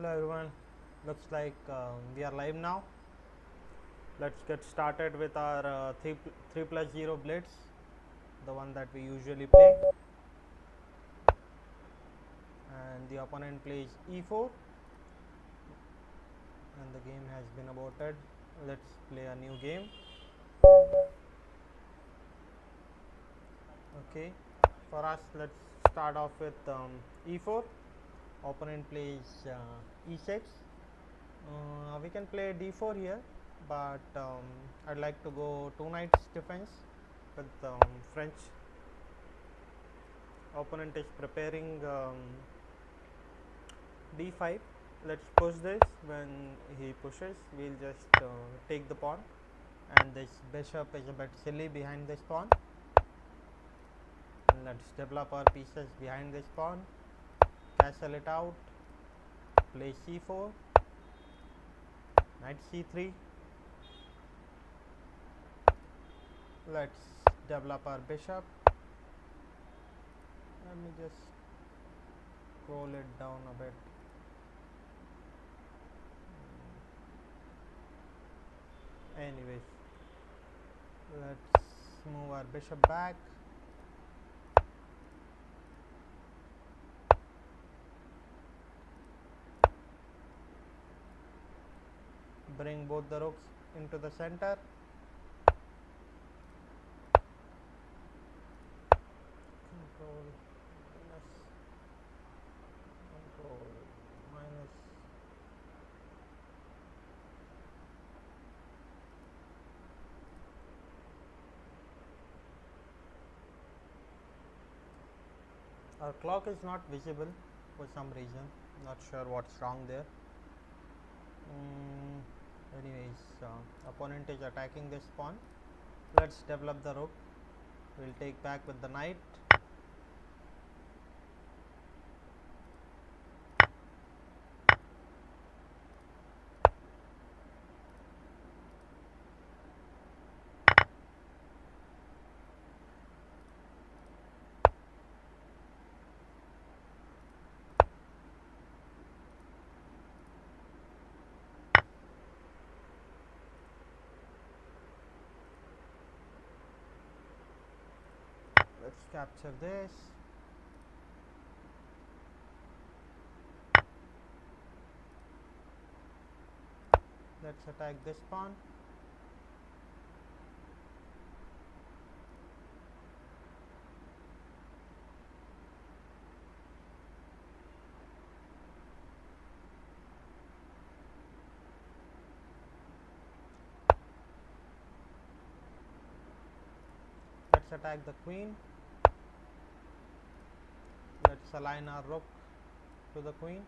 Hello everyone, looks like we are live now. Let's get started with our 3 plus 0 blitz, the one that we usually play. And the opponent plays e4 and the game has been aborted. Let's play a new game. Okay, for us, let's start off with e4. Opponent plays e6. We can play d4 here, but I'd like to go 2 knights defense with French. Opponent is preparing d5. Let's push this. When he pushes, we'll just take the pawn, and this bishop is a bit silly behind this pawn. And let's develop our pieces behind this pawn, castle it out, play c4, knight c3. Let's develop our bishop. Let me just scroll it down a bit. Anyways, let's move our bishop back. Bring both the rooks into the center. Control minus. Our clock is not visible for some reason. Not sure what's wrong there. Anyways, opponent is attacking this pawn. Let's develop the rook. We'll take back with the knight. Let's capture this. Let's attack this pawn. Let's attack the queen. Let's align our rook to the queen.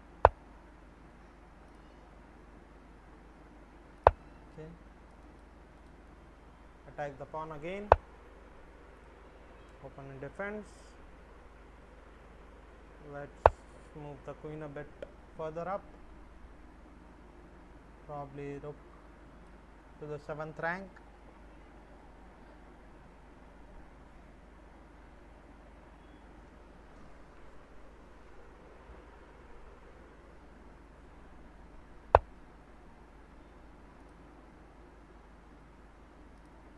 Okay. Attack the pawn again. Opponent defends. Let's move the queen a bit further up. Probably rook to the 7th rank.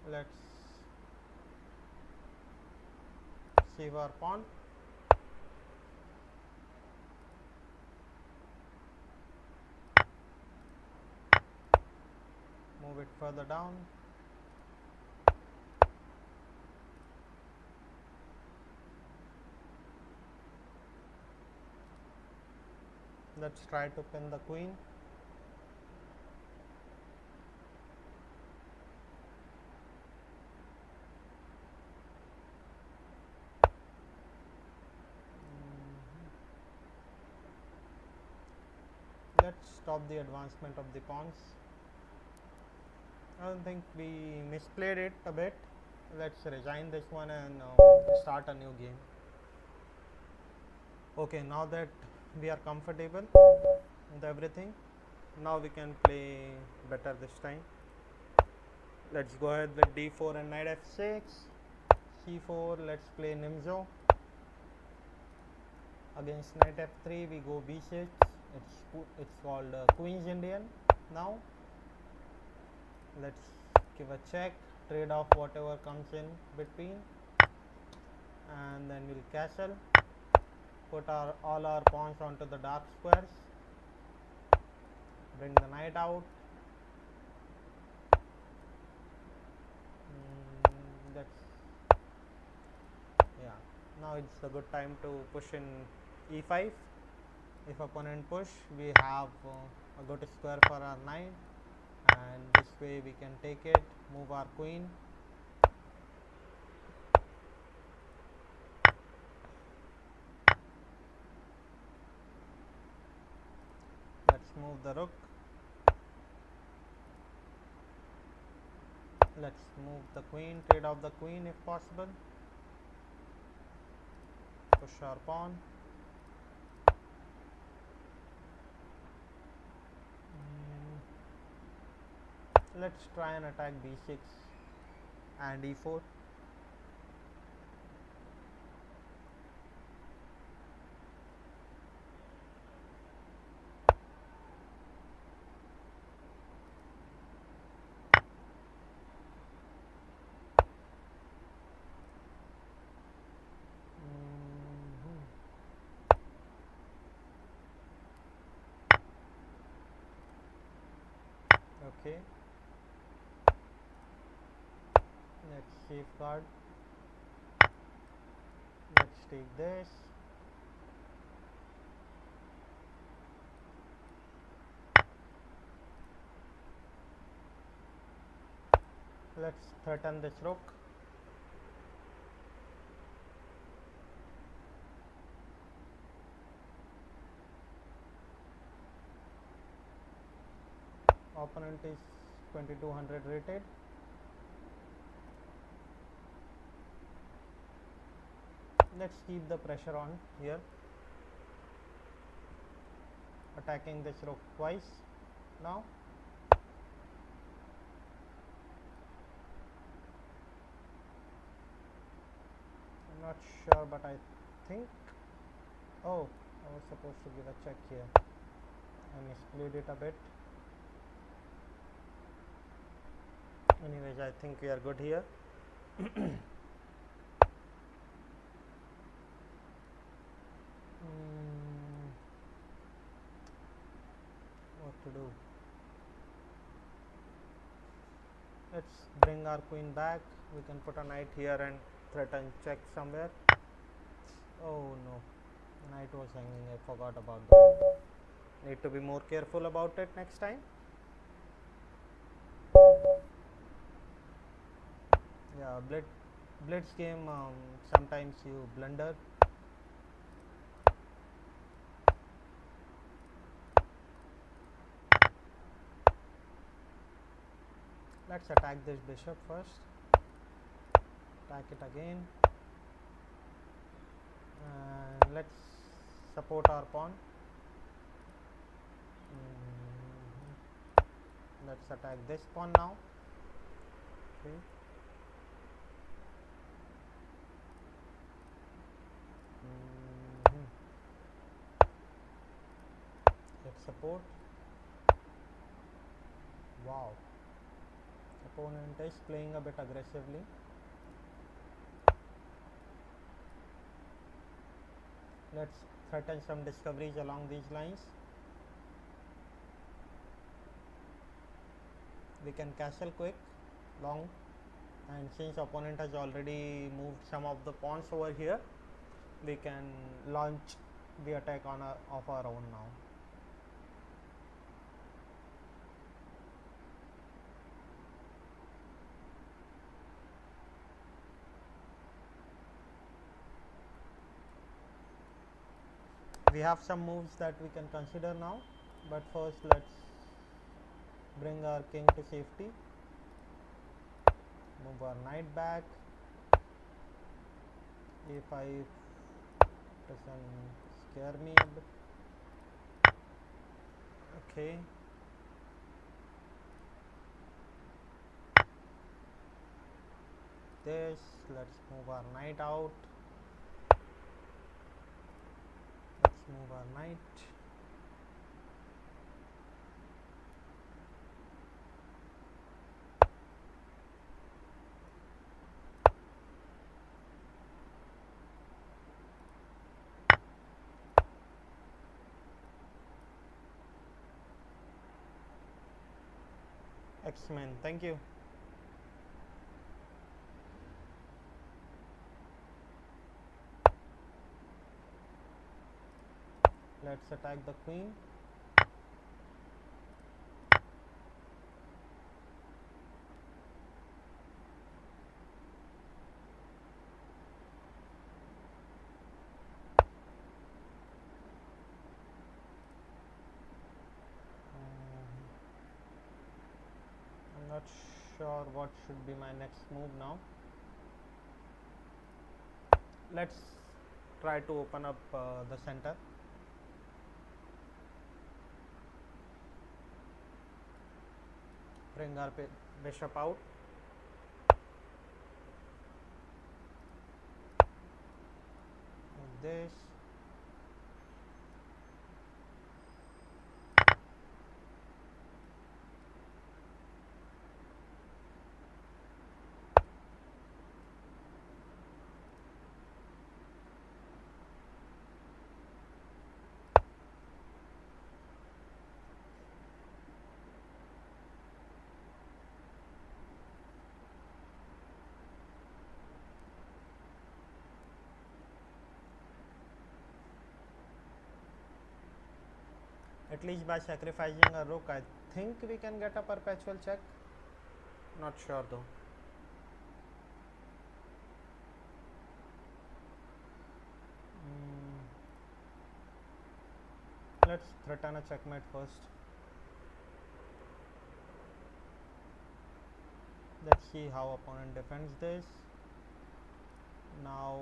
Let's save our pawn. Move it further down. Let's try to pin the queen. Let's stop the advancement of the pawns. I don't think we misplayed it a bit. Let's resign this one and start a new game. Okay, now that we are comfortable with everything, now we can play better this time. Let's go ahead with d4 and knight f6. c4, let's play Nimzo. Against knight f3, we go b6 It's called Queen's Indian. Now let's give a check, trade off whatever comes in between, and then we'll castle, put all our pawns onto the dark squares, bring the knight out. That's Yeah. Now it's a good time to push in e5. If opponent push, we have a good square for our knight, and this way we can take it, move our queen. Let's move the rook. Let's move the queen, trade off the queen if possible. Push our pawn. Let's try and attack b6 and e4. Okay. Let's safeguard. Let's take this. Let's threaten this rook. Opponent is 2200 rated. Let's keep the pressure on here. Attacking this rook twice now. I'm not sure, but I think, oh, I was supposed to give a check here. I misplayed it a bit. Anyways, I think we are good here. What to do? Let's bring our queen back. We can put a knight here and threaten check somewhere. Oh no, knight was hanging. I forgot about that. Need to be more careful about it next time. Yeah, blitz game, sometimes you blunder. Let's attack this bishop first. Attack it again. And let's support our pawn. Let's attack this pawn now. Okay. Let's support. Wow. Opponent is playing a bit aggressively. Let's threaten some discoveries along these lines. We can castle quick, long, and since opponent has already moved some of the pawns over here, we can launch the attack of our own now. We have some moves that we can consider now, but first let's bring our king to safety, move our knight back. a5 doesn't scare me a bit. Okay. This, let's move our knight out. Let's move our knight. X-Men. Thank you. Let's attack the queen. I'm not sure what should be my next move now. Let's try to open up the center. Bring our bishop out. Like this. At least by sacrificing a rook, I think we can get a perpetual check. Not sure though. Let's threaten a checkmate first. Let's see how opponent defends this. Now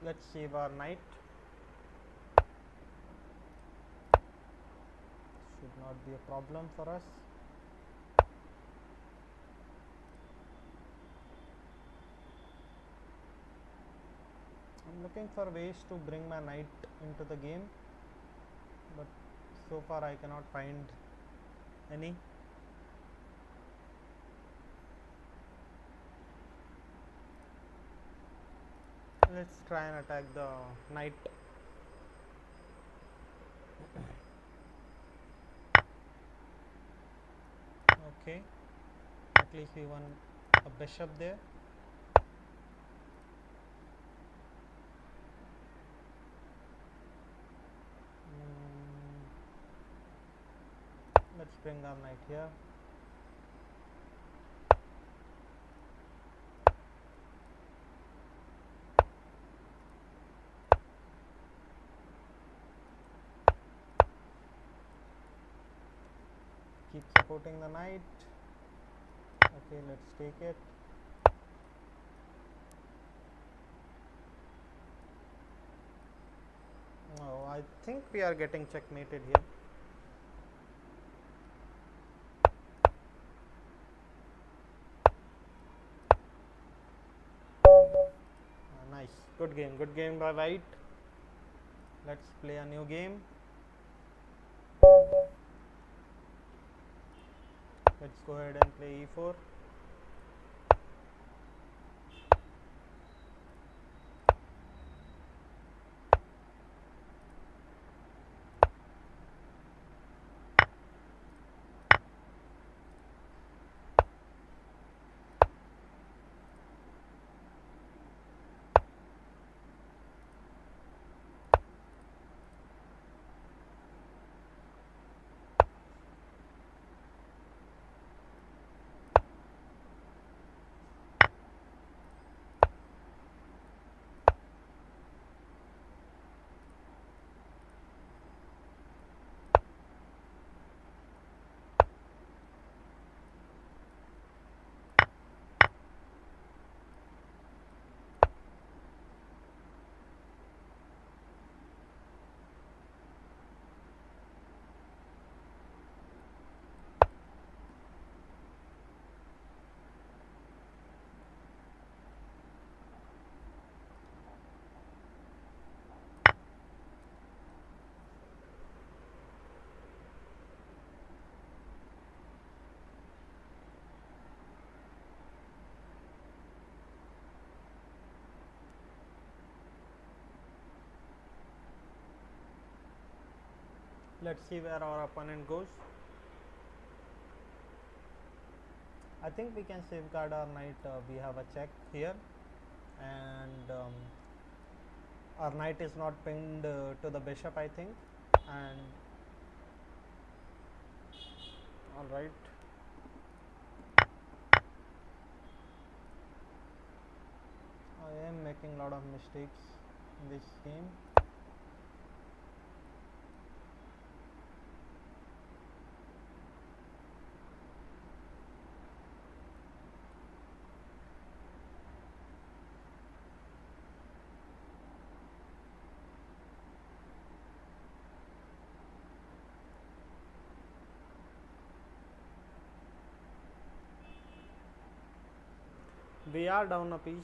let's save our knight. Should not be a problem for us. I'm looking for ways to bring my knight into the game, but so far I cannot find any. Let's try and attack the knight. Okay, at least we won a bishop there. Let's bring our knight here. Keep supporting the knight. Okay, let's take it. Oh, I think we are getting checkmated here. Nice, good game by white. Let's play a new game. Let's go ahead and play e4. Let's see where our opponent goes. I think we can safeguard our knight. We have a check here, and our knight is not pinned to the bishop, I think. And all right, I am making a lot of mistakes in this game. We are down a piece.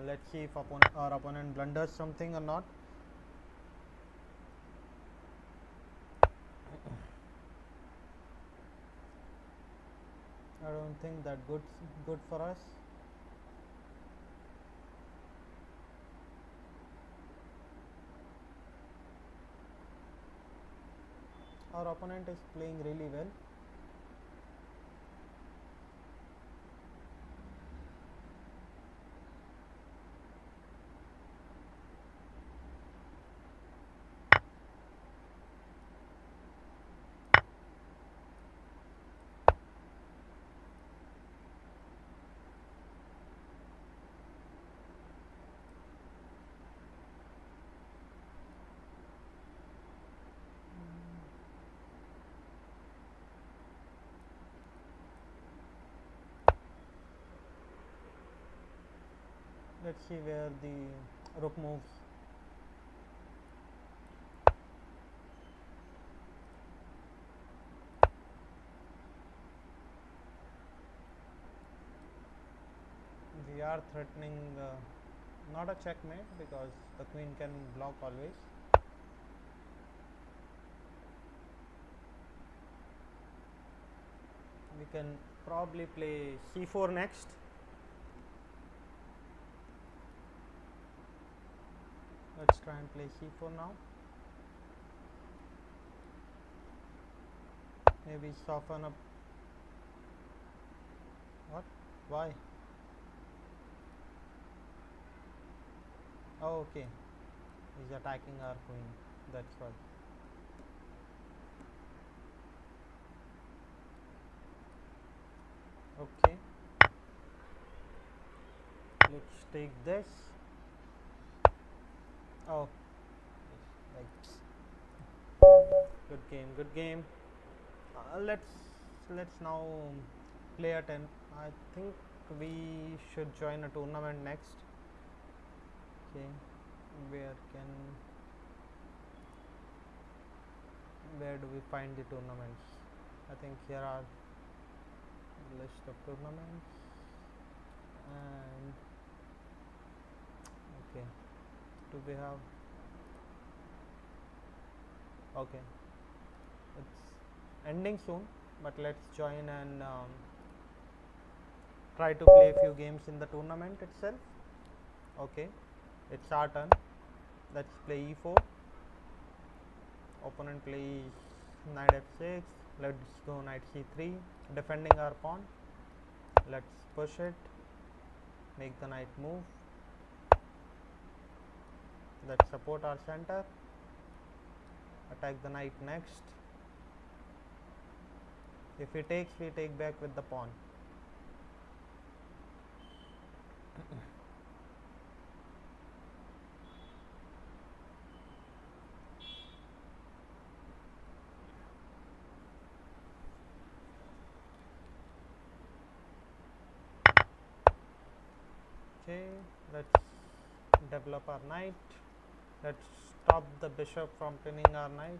Let's see if our opponent blunders something or not. I don't think that good for us. Our opponent is playing really well. Let's see where the rook moves. We are threatening not a checkmate because the queen can block always. We can probably play c4 next. Let's try and play c4 now. Maybe soften up. What? Why? Oh, okay. He's attacking our queen. That's why. Okay. Let's take this. Oh, like good game, good game. Let's now play a 10. I think we should join a tournament next. Okay, where do we find the tournaments? I think here are list of tournaments, and okay, do we have? Okay, it's ending soon, but let's join and try to play a few games in the tournament itself. Okay, it's our turn. Let's play e4. Opponent plays knight f6. Let's go knight c3, defending our pawn. Let's push it, make the knight move. Let's support our center, attack the knight next. If he takes, we take back with the pawn. Okay, let's develop our knight. Let's stop the bishop from pinning our knight.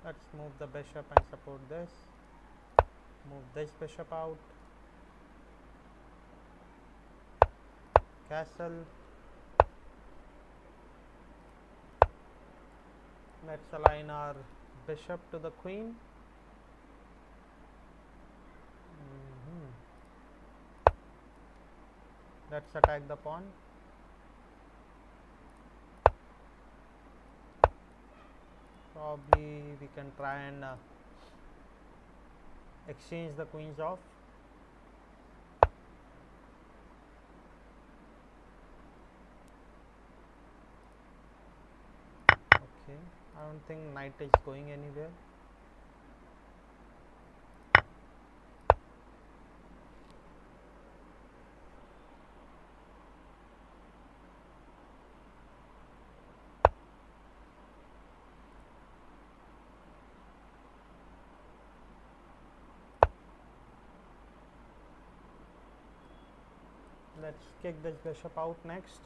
Let's move the bishop and support this. Move this bishop out. Castle. Let's align our bishop to the queen. Let's attack the pawn. Probably we can try and exchange the queens off. Okay, I don't think knight is going anywhere. Let's kick this bishop out next.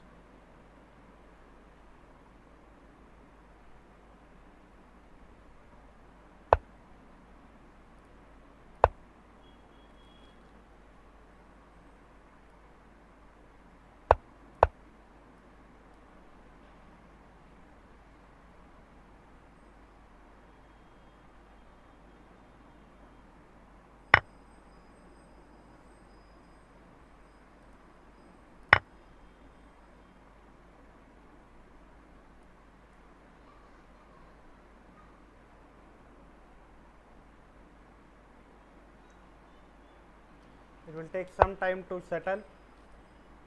It will take some time to settle.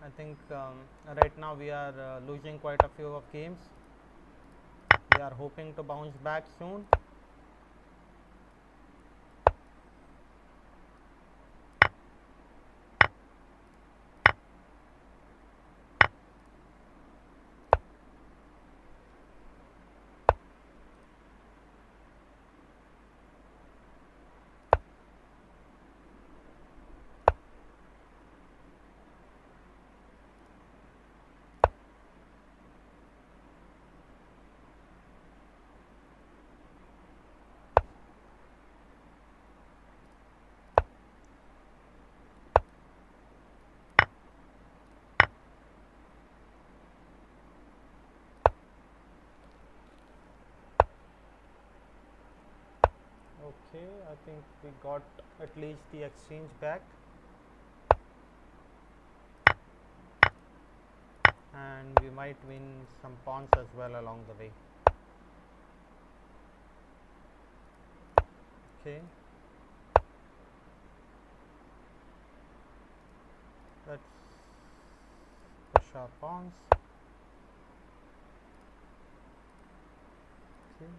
I think right now we are losing quite a few of games. We are hoping to bounce back soon. Okay, I think we got at least the exchange back, and we might win some pawns as well along the way. Okay, let's push our pawns. Okay.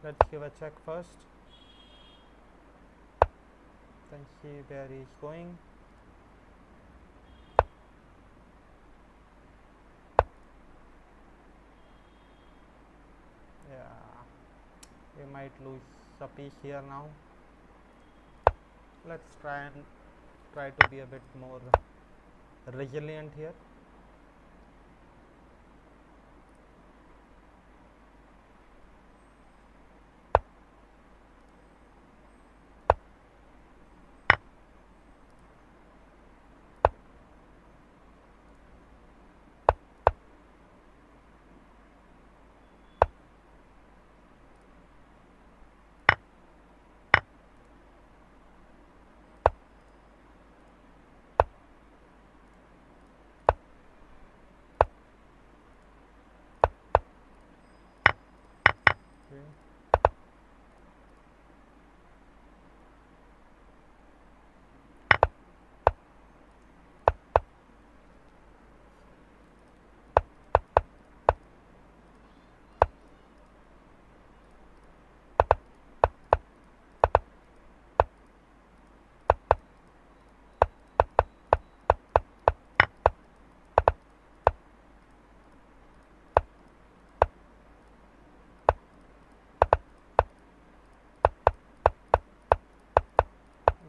Let's give a check first, then see where he is going. Yeah, we might lose a piece here now. Let's try to be a bit more resilient here. Okay.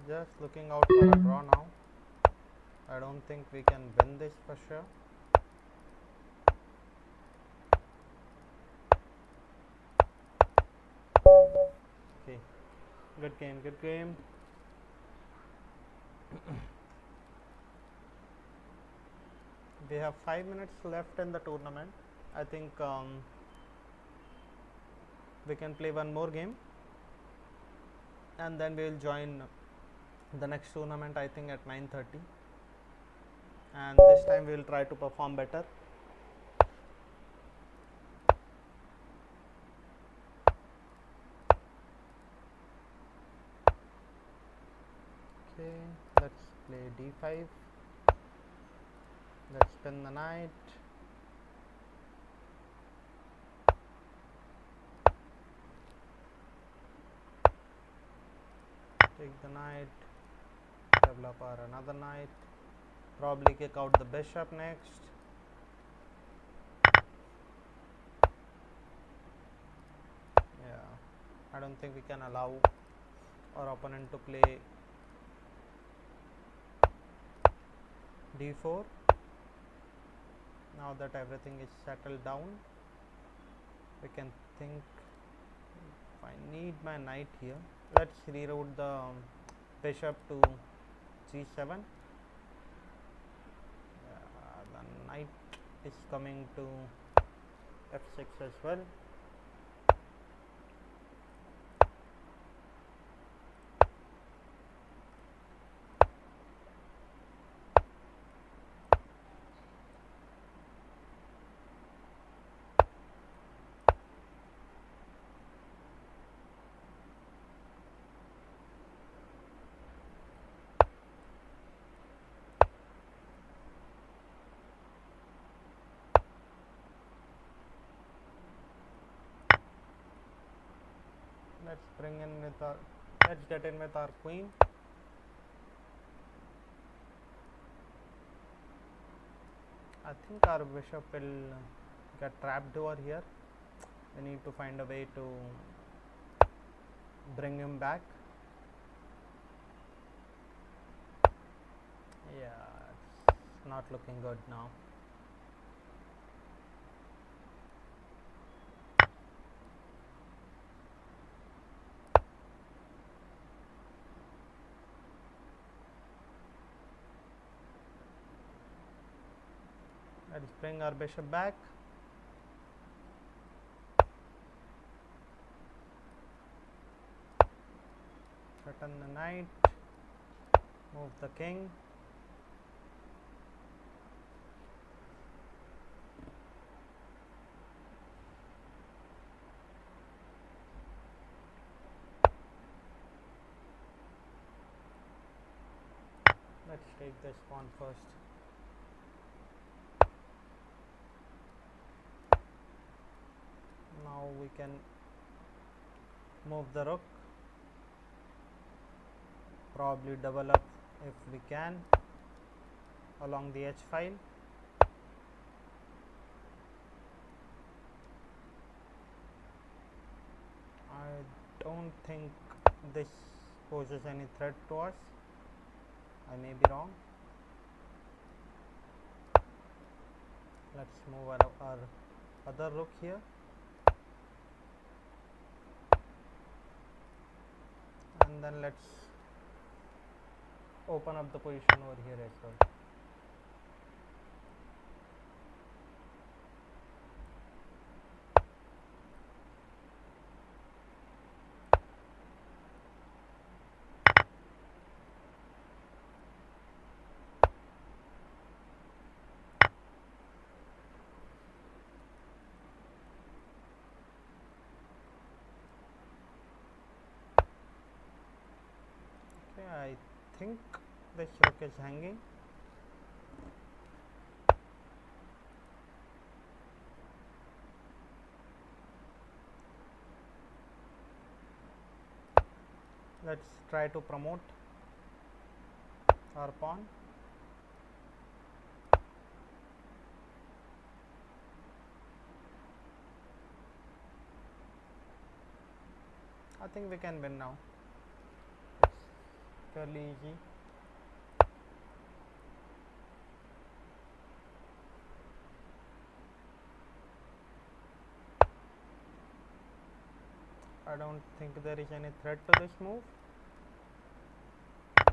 Just looking out for a draw now. I don't think we can win this for sure. Okay, good game, good game. We have 5 minutes left in the tournament. I think we can play one more game. and then we will join the next tournament, I think at 9:30, and this time we will try to perform better. Okay, let's play d5. Let's spin the knight. Take the knight, develop our another knight, probably kick out the bishop next. Yeah, I don't think we can allow our opponent to play d4. Now that everything is settled down, we can think if I need my knight here. Let's reroute the bishop to g7. The knight is coming to f6 as well. Let's get in with our queen. I think our bishop will get trapped over here. We need to find a way to bring him back. Yeah, it's not looking good now. Let's bring our bishop back. Threaten the knight. Move the king. Let's take this pawn first. Now we can move the rook, probably double up if we can along the h file. I don't think this poses any threat to us. I may be wrong. Let's move our other rook here. And then let's open up the position over here as well. I think this rook is hanging. Let's try to promote our pawn. I think we can win now. It's fairly easy. I don't think there is any threat to this move.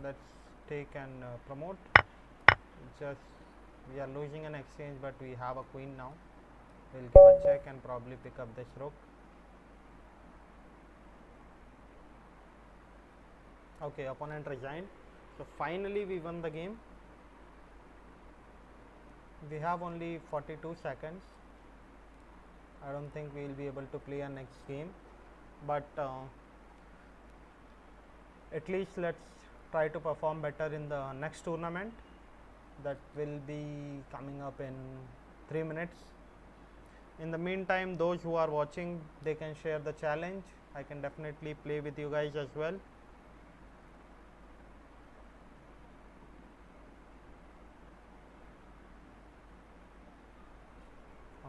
Let's take and promote. Just we are losing an exchange, but we have a queen now. We'll give a check and probably pick up this rook. Okay, opponent resigned. So finally we won the game. We have only 42 seconds. I don't think we will be able to play our next game, but at least let's try to perform better in the next tournament that will be coming up in 3 minutes. In the meantime, those who are watching, they can share the challenge. I can definitely play with you guys as well.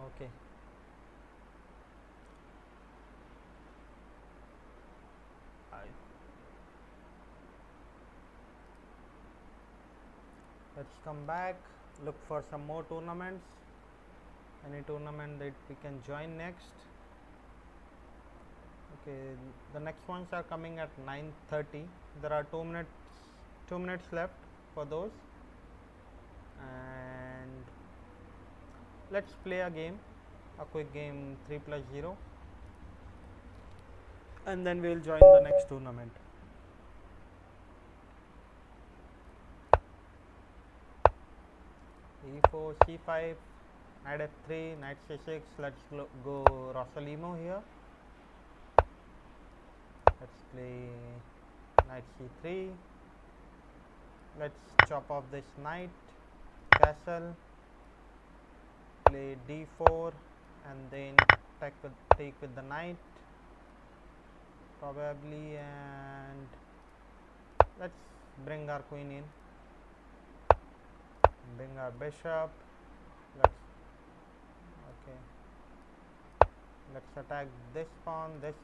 Okay. Let's come back, look for some more tournaments. Any tournament that we can join next. Okay, the next ones are coming at 9:30. There are 2 minutes left for those, and let's play a game, a quick game 3+0, and then we will join the next tournament. E4, C5, knight F3, knight C6. Let's go Rossolimo here. Let's play knight C3. Let's chop off this knight, castle, play D4, and then take with the knight probably, and let's bring our queen in, bring our bishop. Okay, let's attack this pawn, this,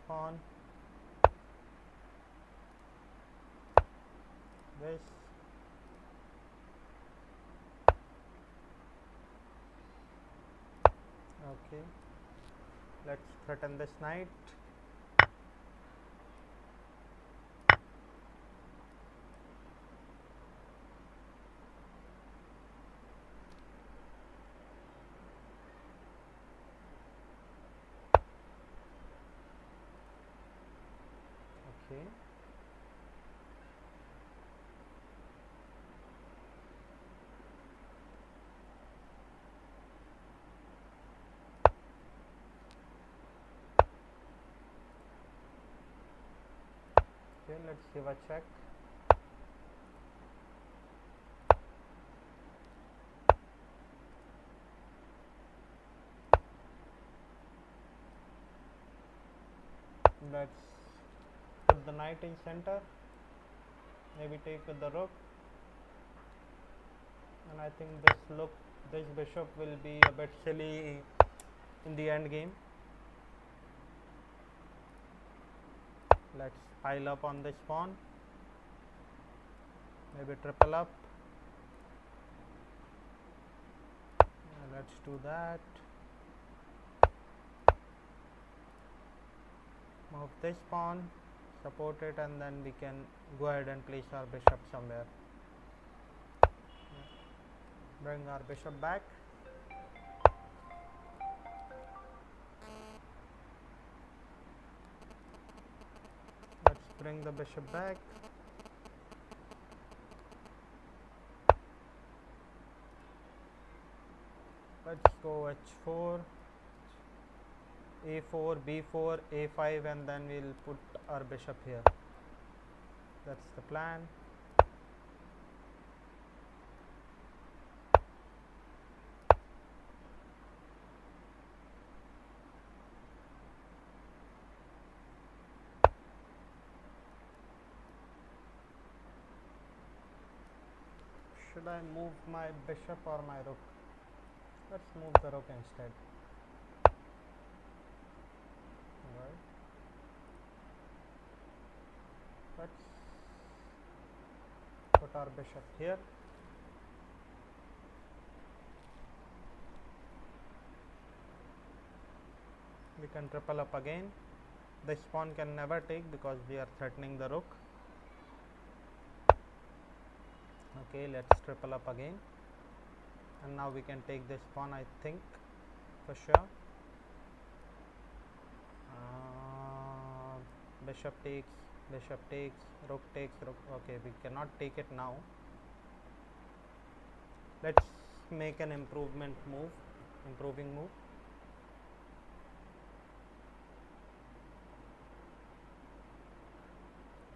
okay, let's threaten this knight. Okay, let's give a check. Let's put the knight in center, maybe take with the rook, and I think this bishop will be a bit silly in the end game. Let's pile up on this pawn, maybe triple up. Let's do that. Move this pawn, support it, and then we can go ahead and place our bishop somewhere. Bring our bishop back. Let's bring the bishop back. Let's go h4, a4, b4, a5, and then we'll put our bishop here. That's the plan. Should I move my bishop or my rook? Let's move the rook instead. Alright. Let's put our bishop here. We can triple up again. This pawn can never take because we are threatening the rook. Okay, let's triple up again, and now we can take this pawn, I think, for sure. Bishop takes, Bishop takes, rook takes, rook. Okay, we cannot take it now. Let's make an improving move.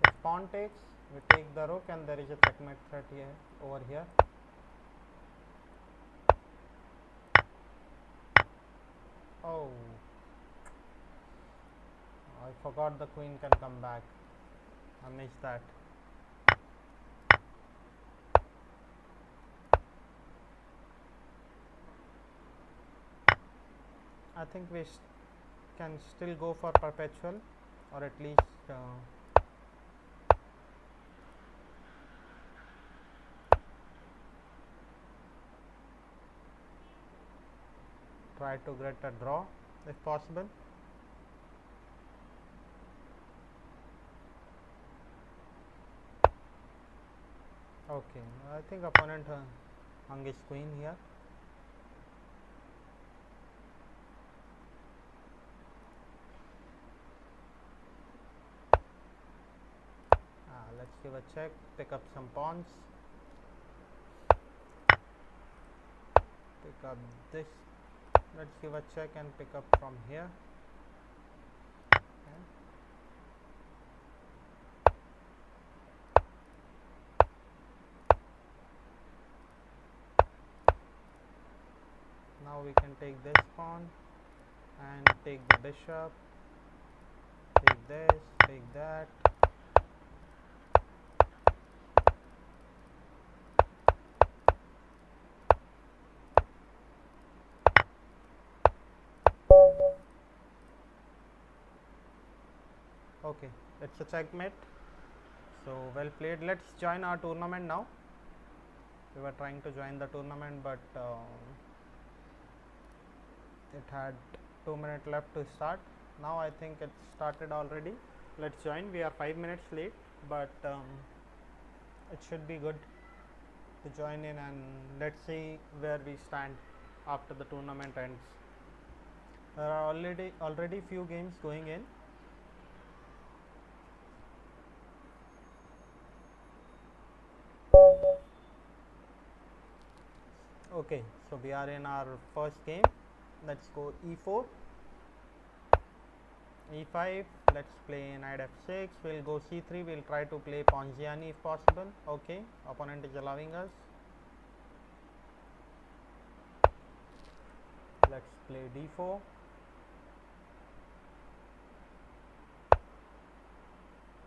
If pawn takes, we take the rook, and there is a checkmate threat here over here. Oh, I forgot the queen can come back. I missed that. I think we can still go for perpetual, or at least try to get a draw if possible. Okay, I think opponent hung his queen here. Let's give a check, pick up some pawns, pick up this. Let's give a check and pick up from here. Okay. Now we can take this pawn and take the bishop, take this, take that. Okay, it's a checkmate. So well played. Let's join our tournament now. We were trying to join the tournament, but it had 2 minutes left to start. Now I think it started already. Let's join. We are 5 minutes late, but it should be good to join in, and let's see where we stand after the tournament ends. There are already few games going in. Okay, so we are in our first game. Let's go e4, e5. Let's play knight f6. We'll go c3. We'll try to play Ponziani if possible. Okay, opponent is allowing us. Let's play d4.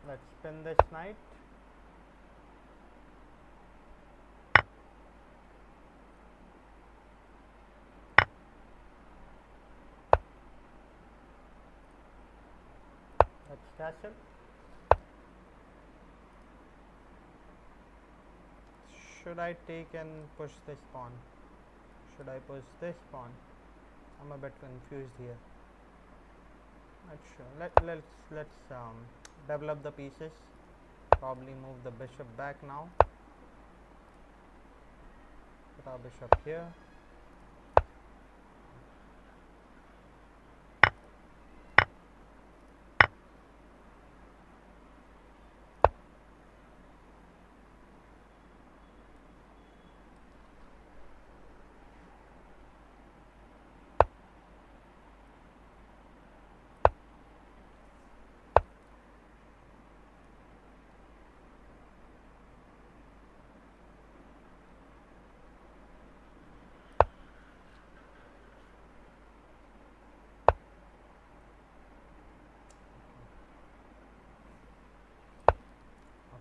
Let's spin this knight. Let's castle. Should I take and push this pawn? Should I push this pawn? I'm a bit confused here. Not sure. Let's develop the pieces. Probably move the bishop back now. Put our bishop here.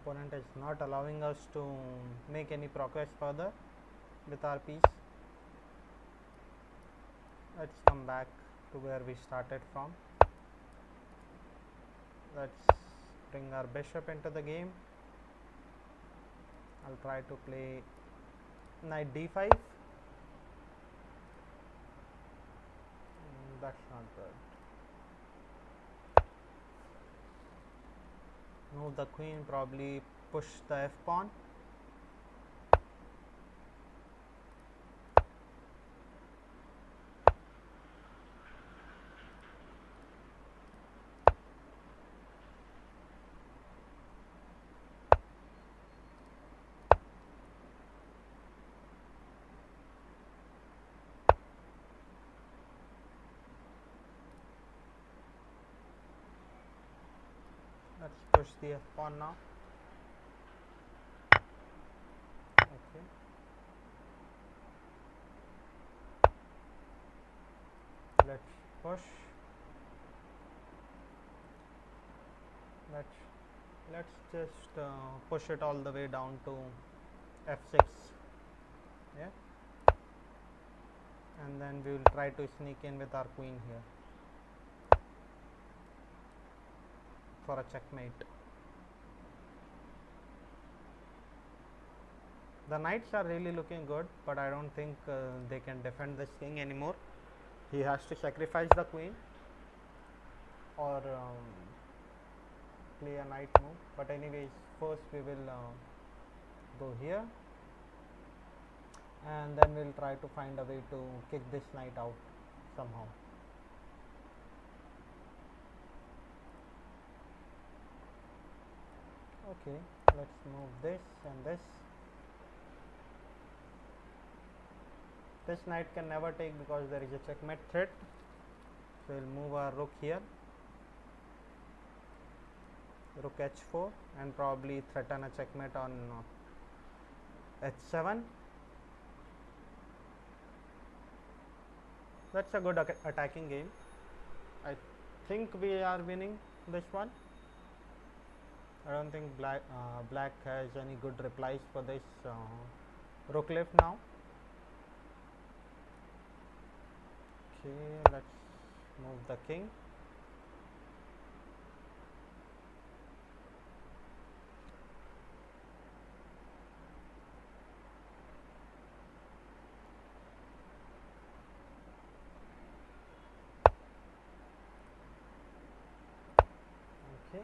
Opponent is not allowing us to make any progress further with our piece. Let's come back to where we started from. Let's bring our bishop into the game. I'll try to play knight d5. That's not good. Move the queen, probably push the f pawn. push the f pawn now. Okay. Let's push. Let's just push it all the way down to f6. Yeah. And then we will try to sneak in with our queen here for a checkmate. The knights are really looking good, but I don't think they can defend this king anymore. He has to sacrifice the queen or play a knight move. But anyways, first we will go here, and then we'll try to find a way to kick this knight out somehow. Okay, let's move this and this. This knight can never take because there is a checkmate threat. So we'll move our rook here, rook h4, and probably threaten a checkmate on h7. That's a good attacking game. I think we are winning this one. I don't think black has any good replies for this rook lift now. Okay, let's move the king. Okay.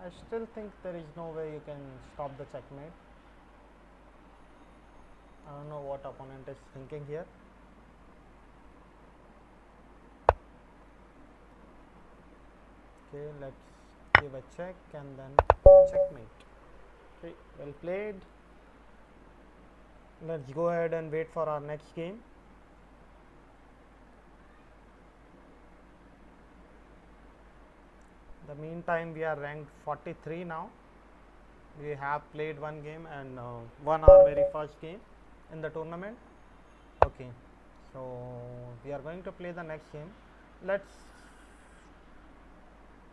I still think there is no way you can stop the checkmate. I don't know what opponent is thinking here. Okay, let's give a check and then checkmate. Okay, well played. Let's go ahead and wait for our next game. In the meantime, we are ranked 43 now. We have played one game and won our very first game in the tournament. Okay, so we are going to play the next game. Let's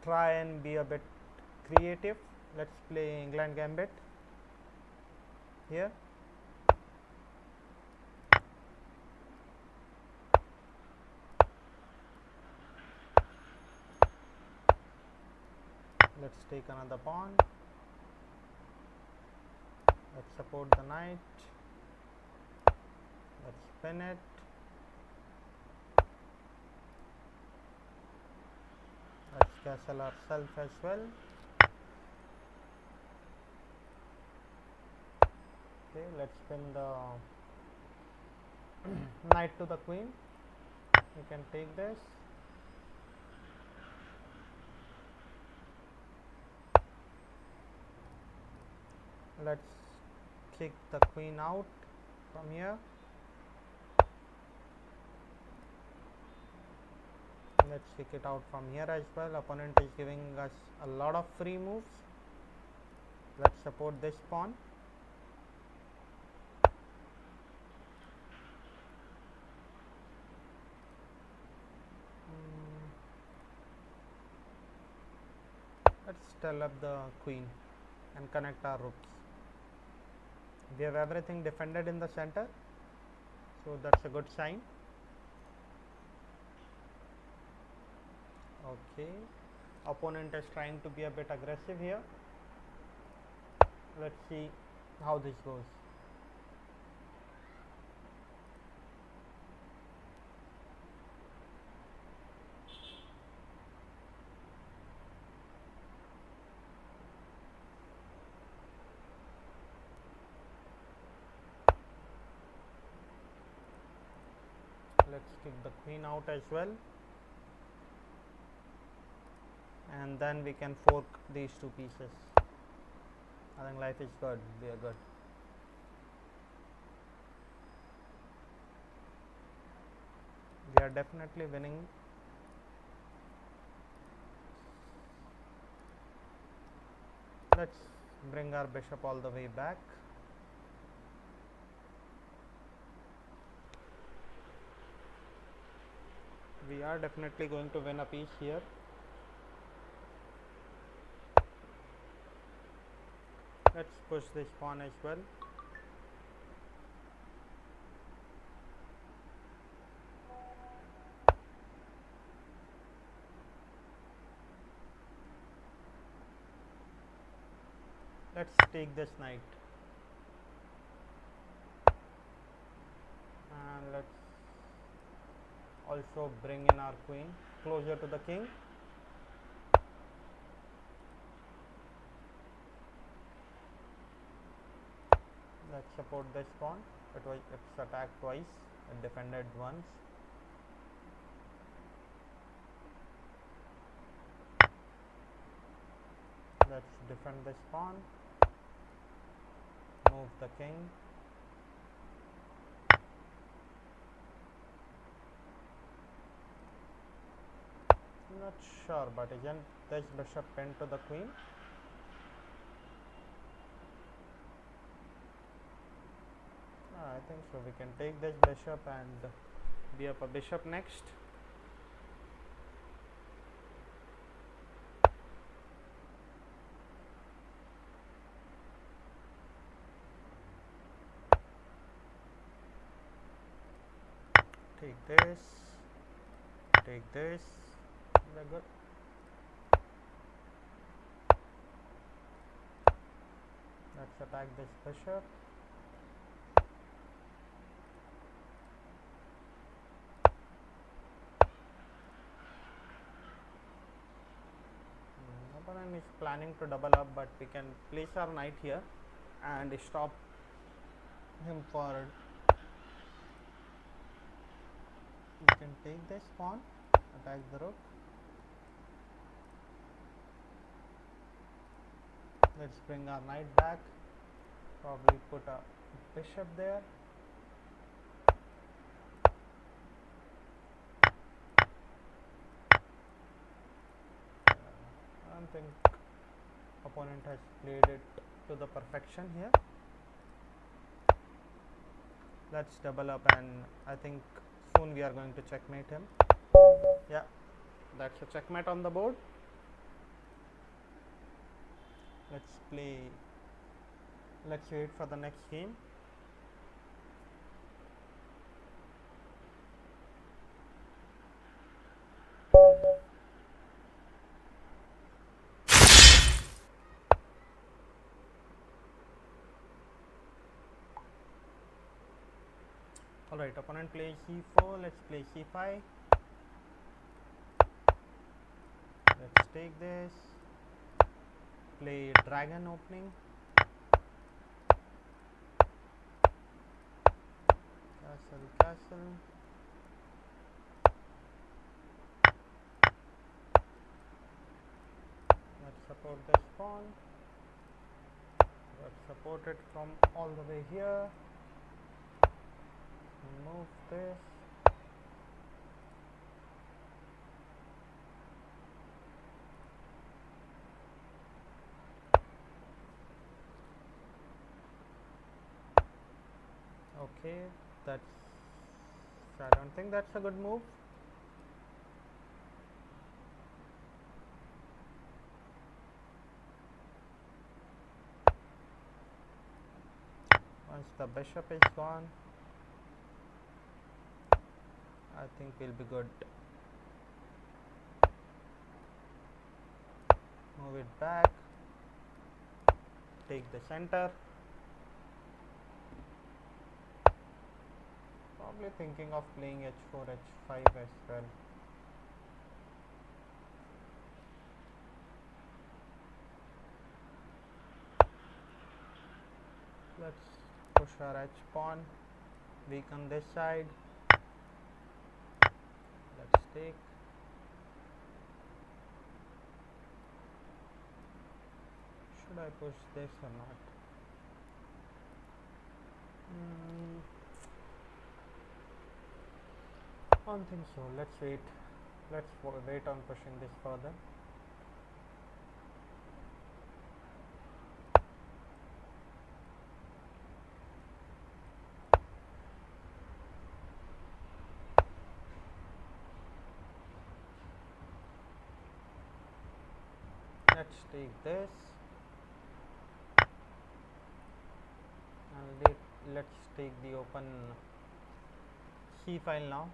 try and be a bit creative. Let's play England Gambit here. Let's take another pawn. Let's support the knight. Let's spin it. Let's castle ourselves as well. Okay, let's spin the knight to the queen. You can take this. Let's kick the queen out from here. Let's kick it out from here as well. Opponent is giving us a lot of free moves. Let's support this pawn. Let's tell up the queen and connect our rooks. We have everything defended in the center, so that's a good sign. Okay, opponent is trying to be a bit aggressive here. Let's see how this goes. Let's kick the queen out as well, and then we can fork these two pieces. I think life is good. We are good. We are definitely winning. Let's bring our bishop all the way back. We are definitely going to win a piece here. Let's push this pawn as well. Let's take this knight. And let's also bring in our queen closer to the king. Let's support this pawn. It's attacked twice, it defended once. Let's defend this pawn. Move the king. Not sure, but isn't this bishop pinned to the queen? I think so. We can take this bishop and be up a bishop next. Take this. Take this. Very good. Let's attack this bishop. Opponent is planning to double up, but we can place our knight here and stop him for. We can take this pawn, attack the rook. Let's bring our knight back. Probably put a bishop there. I don't think opponent has played it to the perfection here. Let's double up, and I think soon we are going to checkmate him. Yeah, that's a checkmate on the board. Let's wait for the next game. Alright, opponent plays c4, let's play c5. Let's take this. Play dragon opening. Castle, castle. Let's support this pawn. Let's support it from all the way here. Move this. Okay, I don't think that's a good move. Once the bishop is gone, I think we'll be good. Move it back. Take the center. Probably thinking of playing h4, h5 as well. Let's push our h pawn, weaken this side. Let's take. Should I push this or not? I don't think so. Let's wait. Let's wait on pushing this further. let's take this and let's take the open C file now.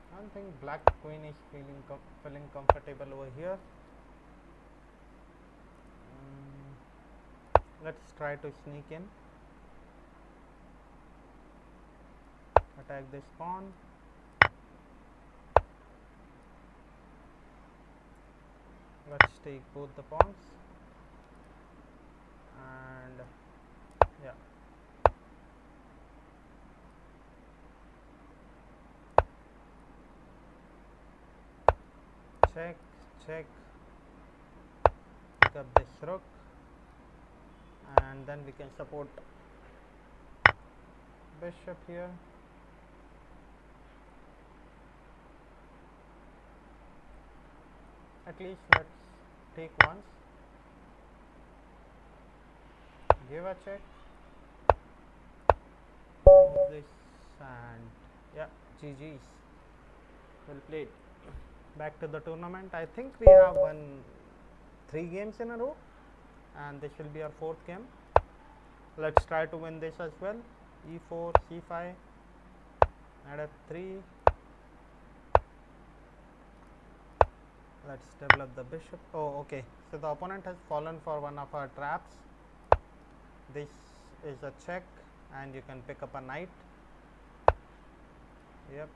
I don't think black queen is feeling comfortable over here. Let's try to sneak in, attack this pawn. Let's take both the pawns and yeah. Check, check, pick up this rook, and then we can support bishop here. At least let's take once, give a check, this, and yeah, GG's, well played. Back to the tournament. I think we have won 3 games in a row and this will be our 4th game. Let's try to win this as well. E4, C5, knight F3. Let's develop the bishop. Oh, okay. So the opponent has fallen for one of our traps. This is a check and you can pick up a knight. Yep.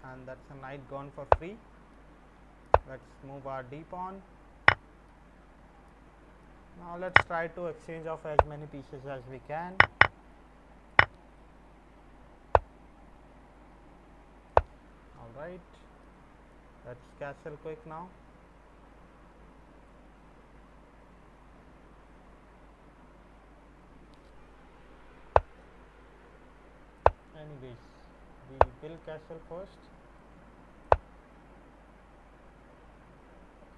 And that's a knight gone for free. Let's move our d pawn. Now let's try to exchange off as many pieces as we can. Alright, let's castle quick now. Anyways, we will castle first.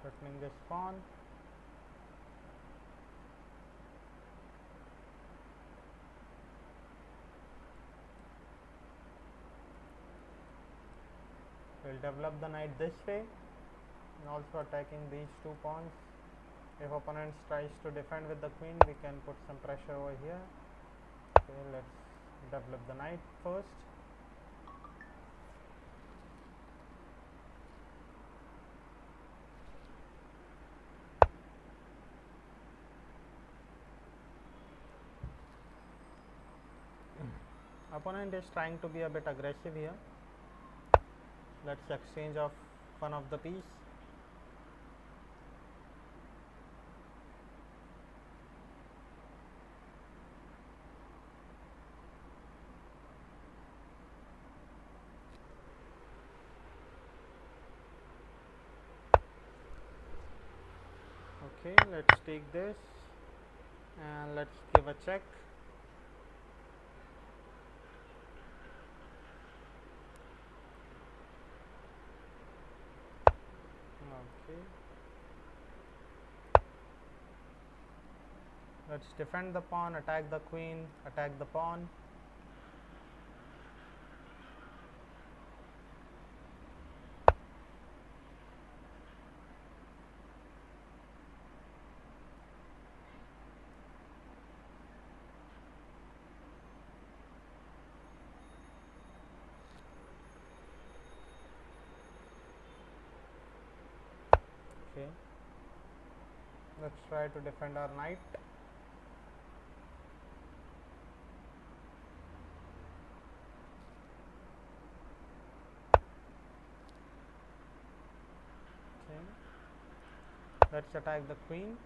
Threatening this pawn. We'll develop the knight this way and also attacking these 2 pawns. If opponent tries to defend with the queen, we can put some pressure over here. Okay, let's develop the knight first. Opponent is trying to be a bit aggressive here. Let's exchange off one of the piece. Okay, let's take this and let's give a check. Okay, let's defend the pawn, attack the queen, attack the pawn. Okay, let's try to defend our knight. Okay, let's attack the queen.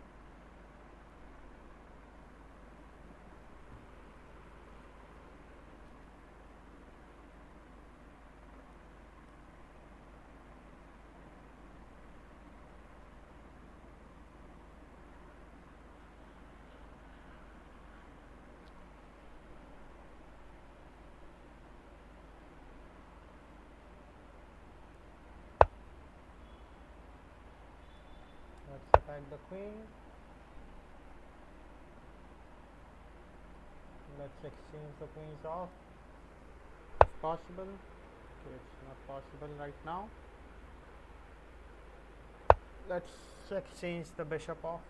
attack the queen. Let's exchange the queens off if possible. Okay, it's not possible right now. Let's exchange the bishop off.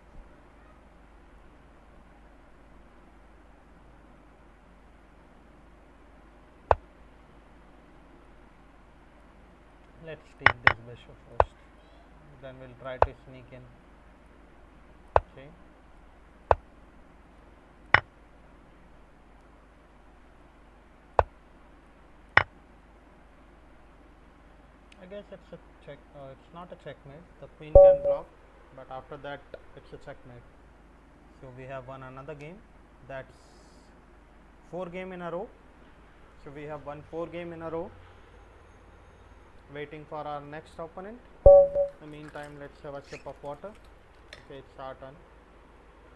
Let's take this bishop first, then we'll try to sneak in. Okay. I guess it's a check. It's not a checkmate. The queen can block, but after that, it's a checkmate. So we have won another game. That's 4 games in a row. So we have won 4 games in a row. Waiting for our next opponent. In the meantime, let's have a sip of water. Okay, it's our turn.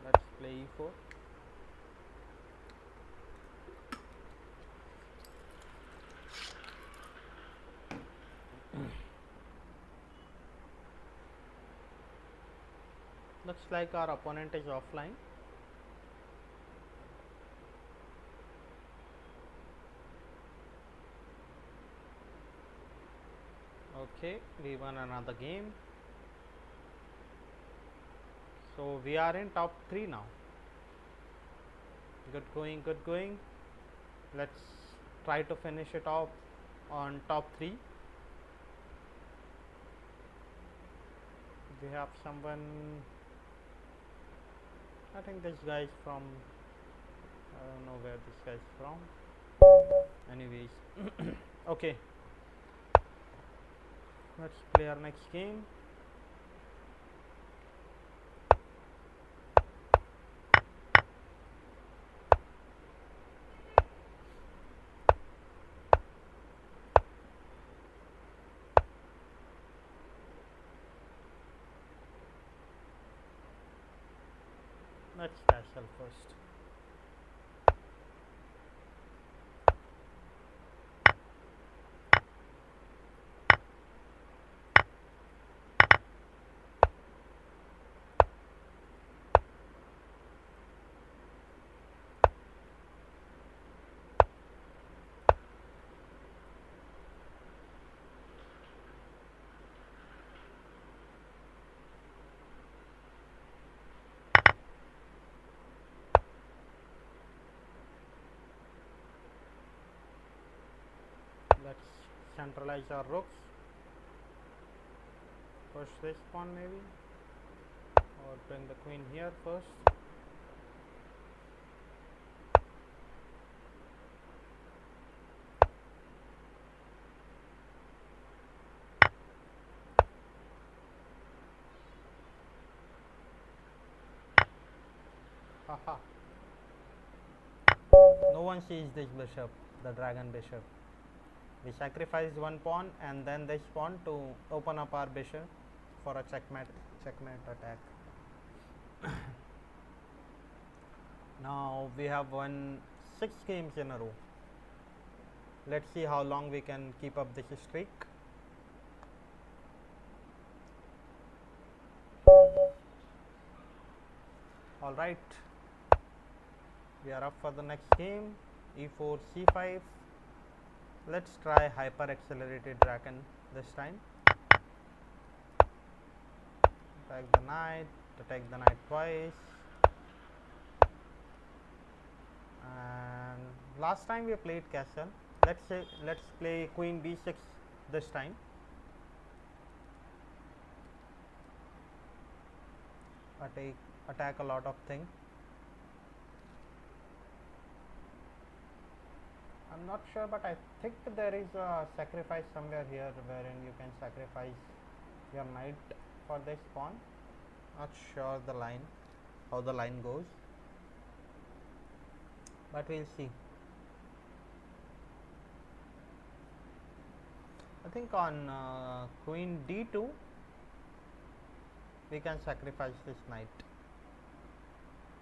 Let's play e4. Looks like our opponent is offline. Okay, we won another game. So we are in top 3 now. Good going, good going. Let's try to finish it off on top 3. We have someone, I think this guy is from, I don't know where this guy is from. Anyways, okay. Let's play our next game. Let's castle first. Let's centralize our rooks. Push this pawn maybe, or bring the queen here first. Haha. No one sees this bishop, the dragon bishop. We sacrificed one pawn and then this pawn to open up our bishop for a checkmate attack. Now we have won 6 games in a row. Let's see how long we can keep up this streak. All right, we are up for the next game. E4, C5. Let's try hyper accelerated dragon this time. Attack the knight twice. And last time we played castle. Let's play queen b6 this time. Attack a lot of things. I'm not sure, but I think there is a sacrifice somewhere here wherein you can sacrifice your knight for this pawn. Not sure the line, how the line goes, but we'll see. I think on queen d2 we can sacrifice this knight,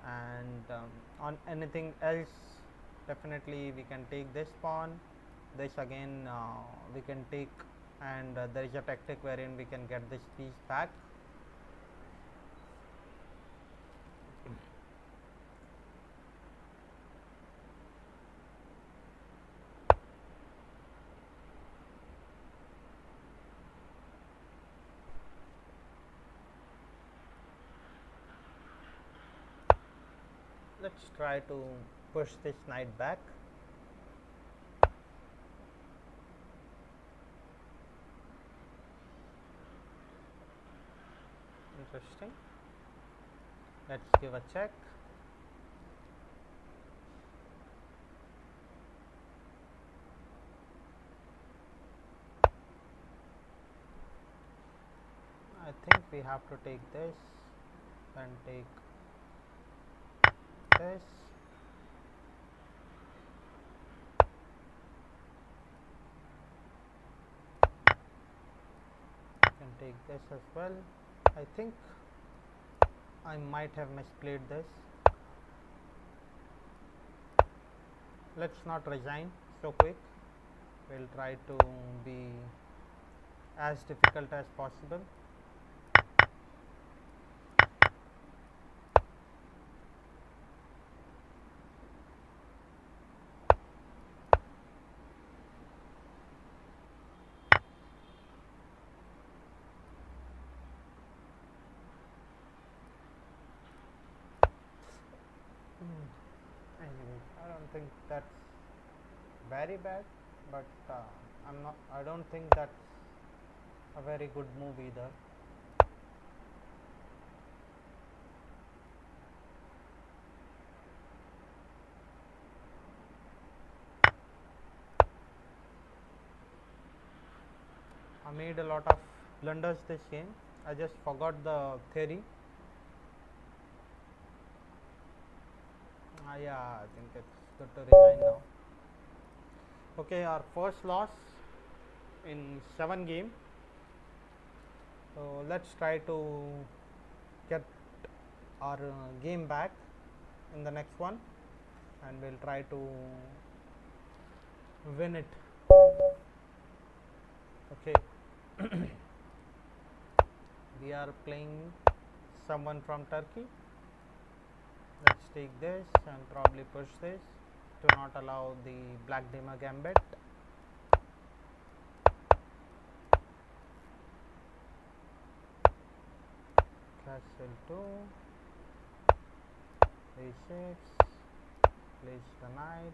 and on anything else definitely we can take this pawn. This again we can take, and there is a tactic wherein we can get this piece back. Let's try to push this knight back. Interesting. Let's give a check. I think we have to take this and take this. Can take this as well. I think I might have misplayed this. Let's not resign so quick. We'll try to be as difficult as possible. Anyway, I don't think that's very bad, but I'm not. I don't think that's a very good move either. I made a lot of blunders this game. I just forgot the theory. Yeah, I think it's good to resign now. Okay, our first loss in 7 games. So let's try to get our game back in the next one, and we'll try to win it. Okay. We are playing someone from Turkey. Let's take this and probably push this to not allow the black damer gambit. Castle 2, a6, place the knight.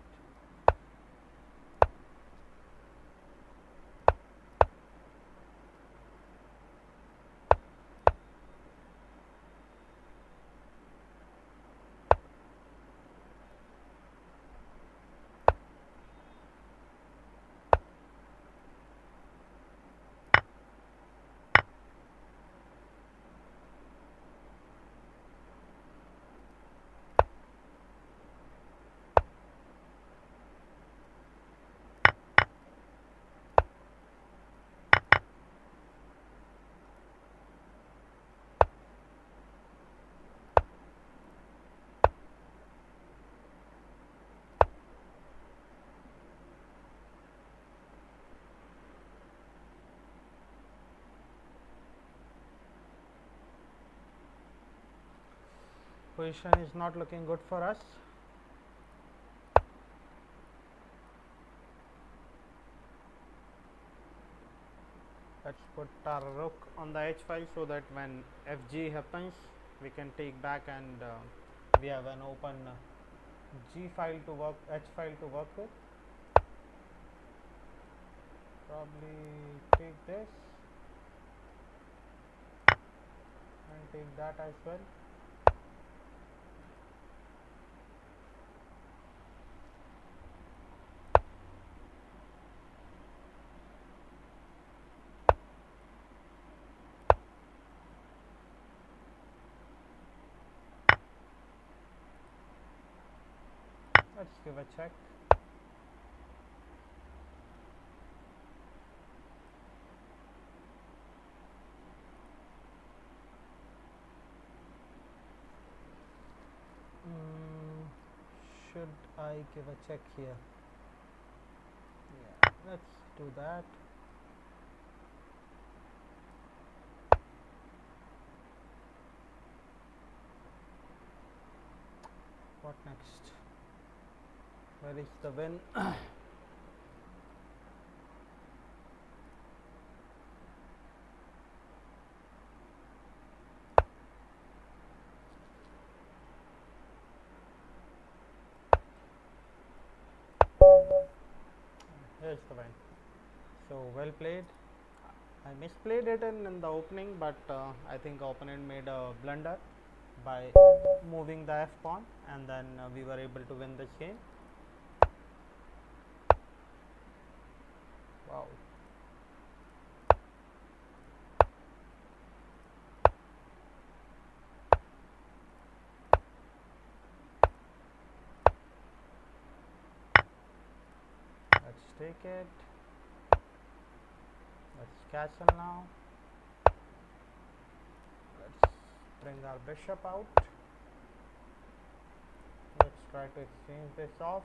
Position is not looking good for us. Let's put our rook on the h file so that when fg happens, we can take back, and we have an open g file to work, h file to work with. Probably take this and take that as well. Let's give a check. Should I give a check here? Yeah, let's do that. What next? Where is the win? That's the win. So well played. I misplayed it in the opening, but I think opponent made a blunder by moving the f pawn, and then we were able to win this game. Wow. Let's take it. Let's castle now. Let's bring our bishop out. Let's try to exchange this off.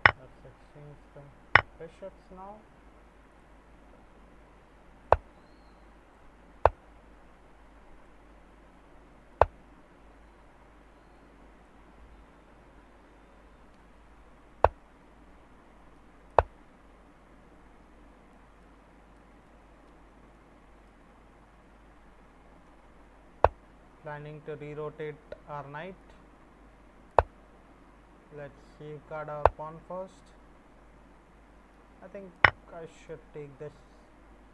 Let's exchange the bishops now. Planning to re-rotate our knight. Let's safeguard our pawn first. I think I should take this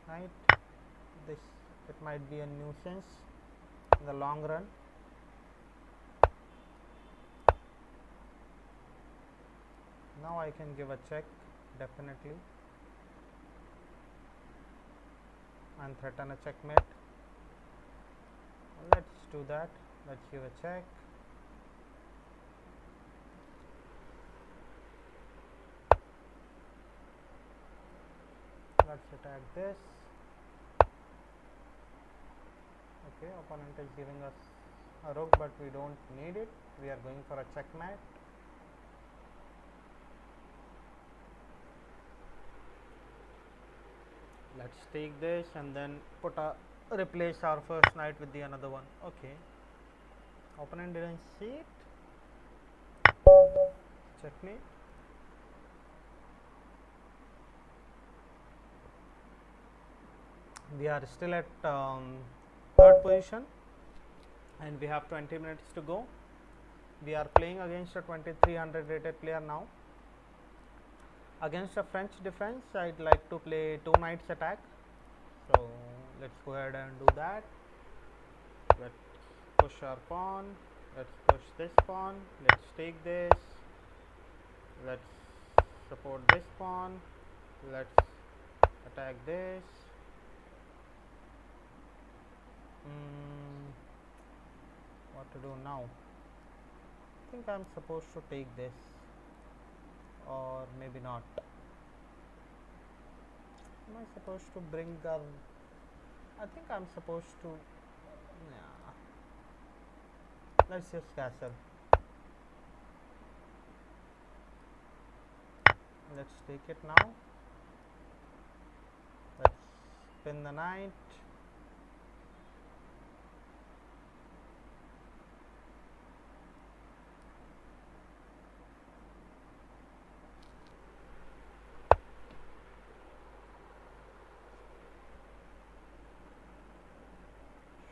knight. This, it might be a nuisance in the long run. Now I can give a check, definitely, and threaten a checkmate. Let's do that. Let's give a check. Let's attack this. Okay, opponent is giving us a rook, but we don't need it. We are going for a checkmate. Let's take this and then replace our first knight with the another one. Okay, opponent didn't see it. Checkmate. We are still at third position and we have 20 minutes to go. We are playing against a 2300 rated player now. Against a French defense, I'd like to play 2 knights attack. So let's go ahead and do that. Let's push our pawn. Let's push this pawn. Let's take this. Let's support this pawn. Let's attack this. What to do now? I think I'm supposed to take this, or maybe not. Am I supposed to bring our... I think I'm supposed to... Yeah. Let's just castle. Let's take it now. Let's spin the knight.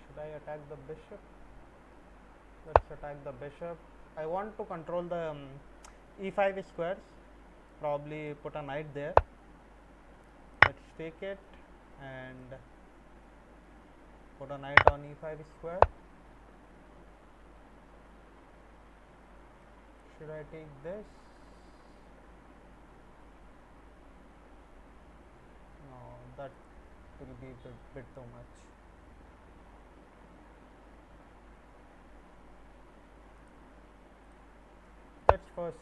Should I attack the bishop? Let's attack the bishop. I want to control the e5 squares. Probably put a knight there. Let's take it and put a knight on e5 square. Should I take this? No, that will be a bit too much. Let's first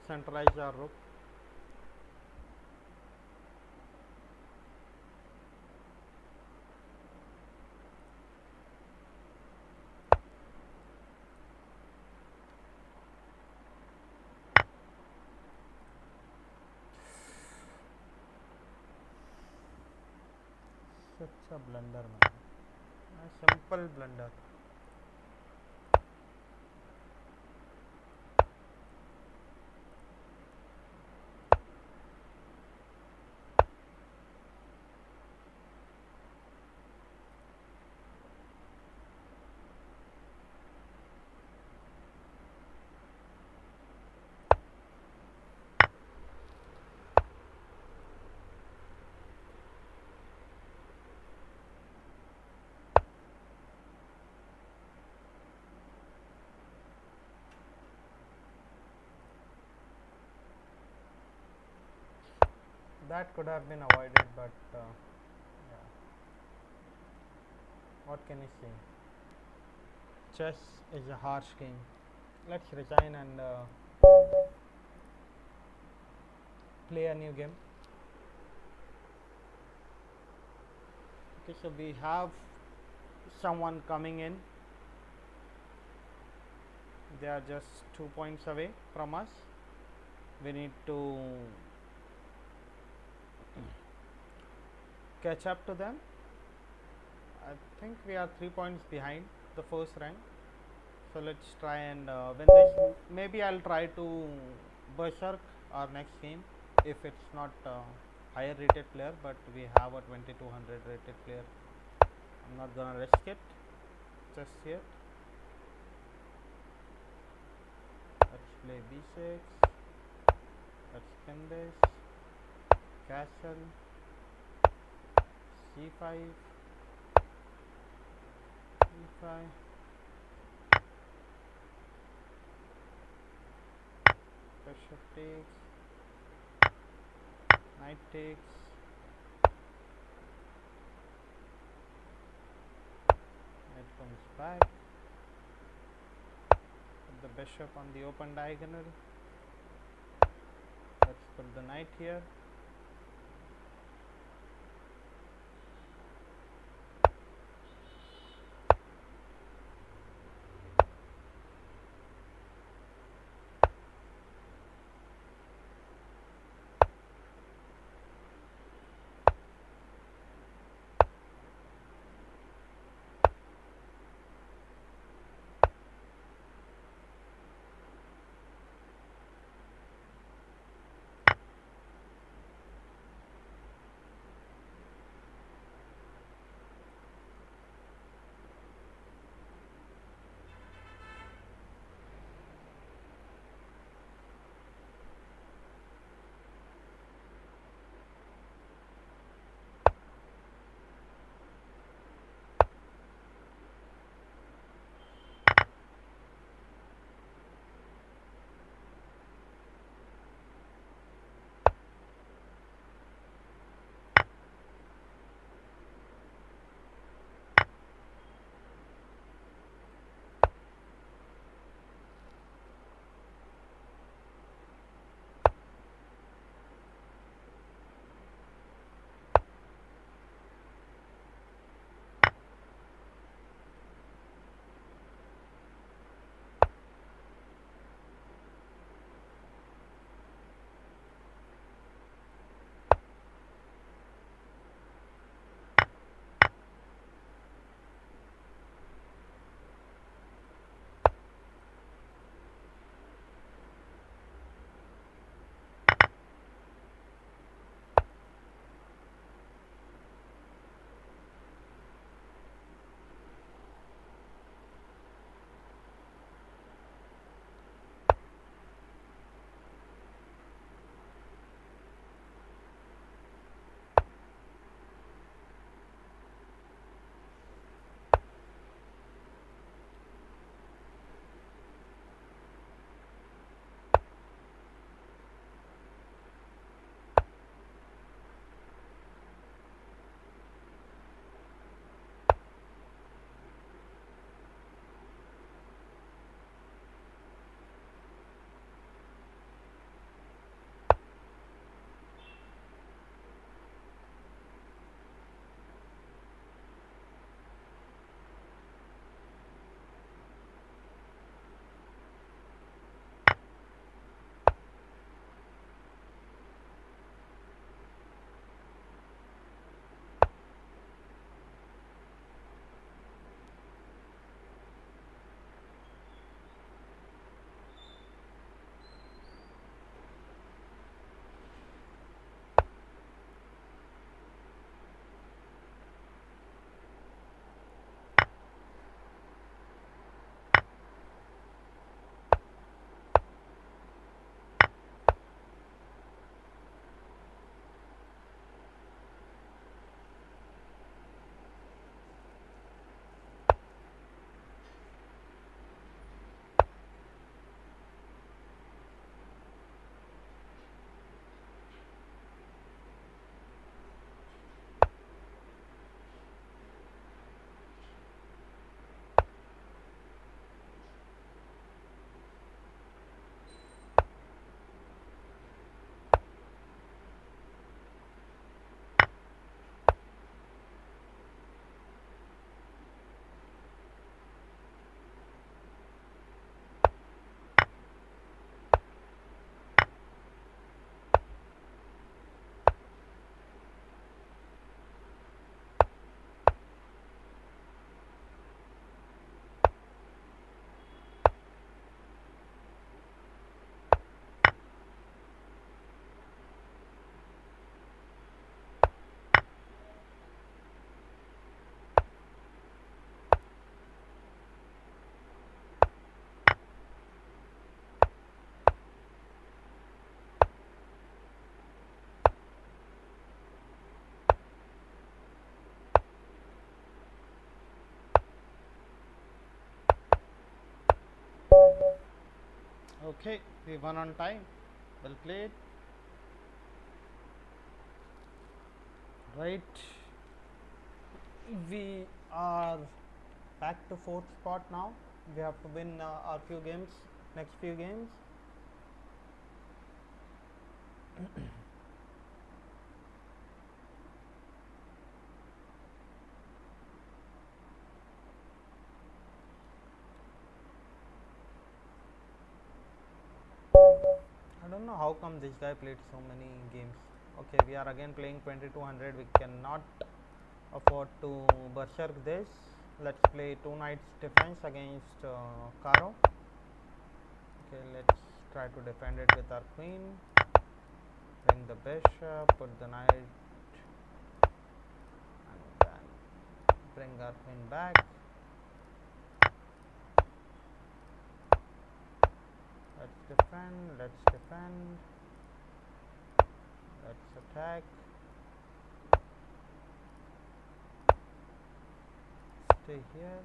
centralize our rook. Such a blunder, man. A simple blunder. That could have been avoided, but yeah, what can you say? Chess is a harsh game. Let's resign and play a new game. Okay, so we have someone coming in. They are just 2 points away from us. We need to catch up to them. I think we are 3 points behind the first rank. So let's try and win this. Maybe I'll try to berserk our next game if it's not higher rated player, but we have a 2200 rated player. I'm not gonna risk it just yet. Let's play b6. Let's spin this. Castle. c5. e5. Bishop takes. Knight takes. Knight comes back. Put the bishop on the open diagonal. Let's put the knight here. Okay, we won on time. Well played. Right. We are back to fourth spot now. We have to win our few games, next few games. I don't know how come this guy played so many games. Okay, we are again playing 2200. We cannot afford to berserk this. Let's play two knights defense against Caro. Okay, let's try to defend it with our queen. Bring the bishop, put the knight, and then bring our queen back. Let's defend, let's defend, let's attack. Stay here.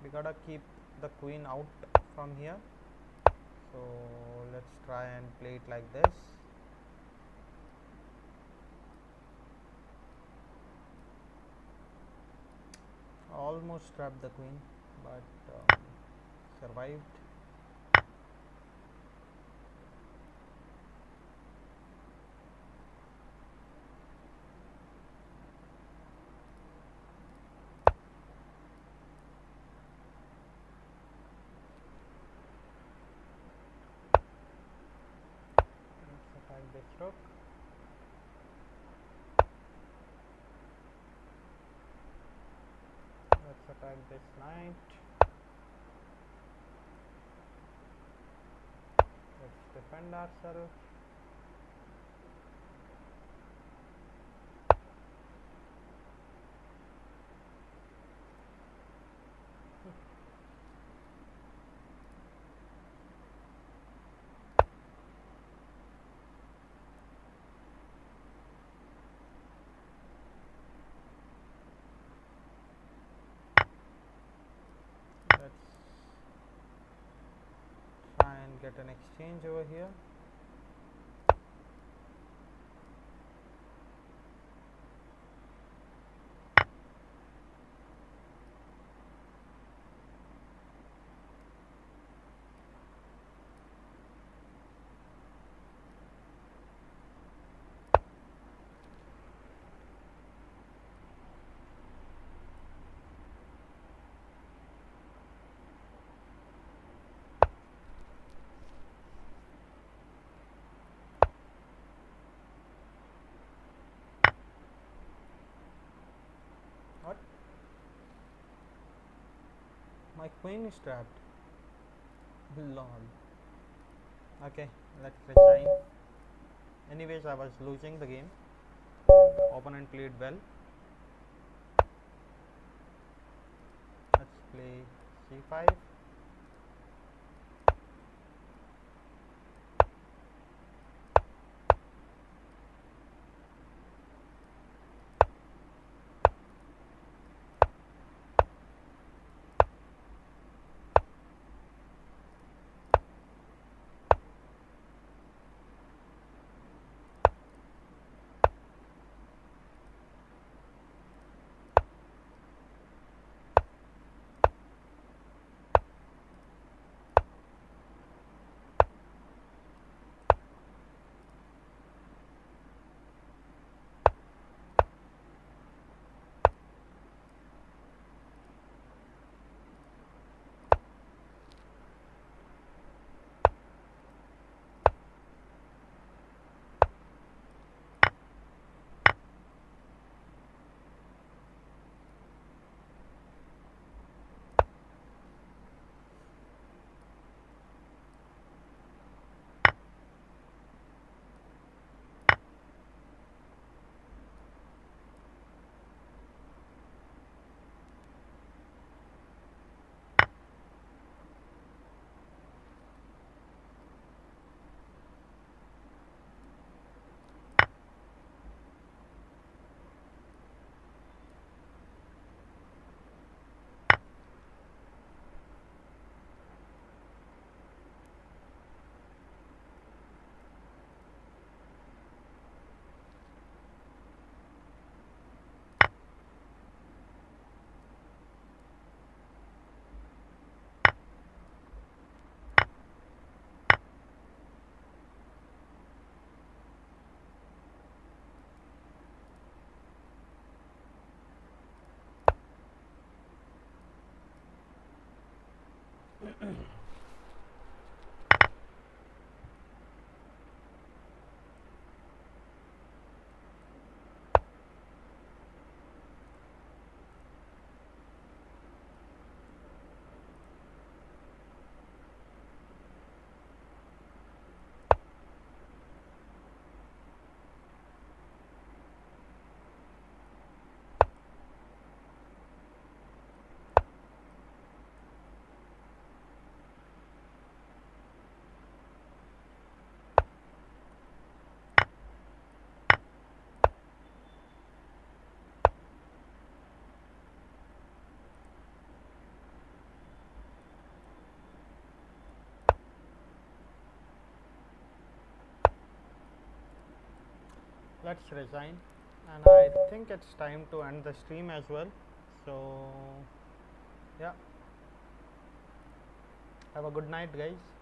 We gotta keep the queen out from here, so let's try and play it like this. Almost trapped the queen, but survived. Let's attack this rook. Let's attack this knight. Let's defend ourselves. Let's try and get an exchange over here. What? My queen is trapped. Lol. Okay, let's resign. Anyways, I was losing the game. Opponent played well. Let's play c5. let's resign, and I think it's time to end the stream as well. So yeah, have a good night, guys.